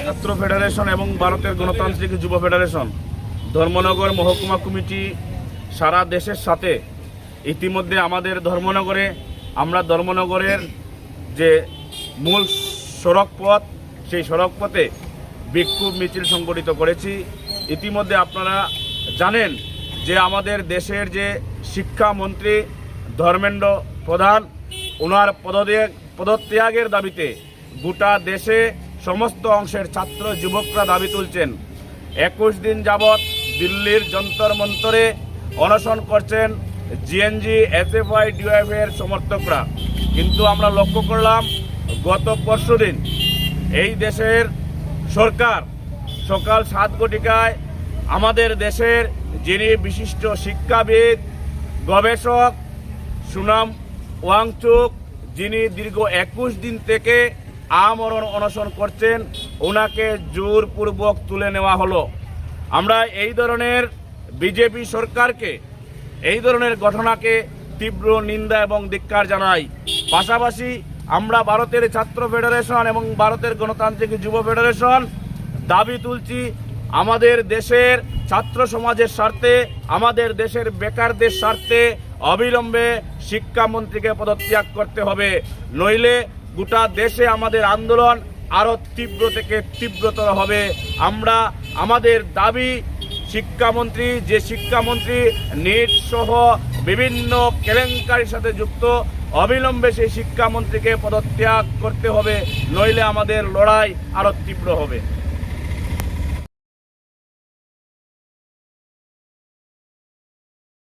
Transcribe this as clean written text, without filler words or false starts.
ছাত্র ফেডারেশন এবং ভারতের গণতান্ত্রিক যুব ফেডারেশন ধর্মনগর মহকুমা কমিটি সারা দেশের সাথে ইতিমধ্যে আমাদের ধর্মনগরের যে মূল সড়ক পথ, সেই সড়ক পথে বিক্ষোভ মিছিল সংগঠিত করেছি। ইতিমধ্যে আপনারা জানেন যে আমাদের দেশের যে শিক্ষামন্ত্রী ধর্মেন্দ্র প্রধান, ওনার পদত্যাগের দাবিতে গোটা দেশে সমস্ত অংশের ছাত্র যুবকরা দাবি তুলছেন। 21 দিন যাবৎ দিল্লির যন্তর মন্তরে অনশন করছেন জিএনজি, এসএফআই, ডিওএফ এর সমর্থকরা। কিন্তু আমরা লক্ষ্য করলাম গত পরশুদিন এই দেশের সরকার সকাল 7 ঘটিকায় আমাদের দেশের যিনি বিশিষ্ট শিক্ষাবিদ, গবেষক সুনাম ওয়াংচুক, যিনি দীর্ঘ 21 দিন থেকে আমরণ অনশন করছেন, ওনাকে জোরপূর্বক তুলে নেওয়া হলো। আমরা এই ধরনের বিজেপি সরকারকে, এই ধরনের ঘটনাকে তীব্র নিন্দা এবং ধিক্কার জানাই। পাশাপাশি আমরা ভারতের ছাত্র ফেডারেশন এবং ভারতের গণতান্ত্রিক যুব ফেডারেশন দাবি তুলছি আমাদের দেশের ছাত্র সমাজের স্বার্থে, আমাদের দেশের বেকারদের স্বার্থে অবিলম্বে শিক্ষামন্ত্রীকে পদত্যাগ করতে হবে, নইলে গোটা দেশে আমাদের আন্দোলন আরও তীব্র থেকে তীব্রতর হবে। আমরা আমাদের দাবি শিক্ষামন্ত্রী নিট সহ বিভিন্ন কেলেঙ্কারির সাথে যুক্ত, অবিলম্বে সেই শিক্ষামন্ত্রীকে পদত্যাগ করতে হবে, নইলে আমাদের লড়াই আরও তীব্র হবে।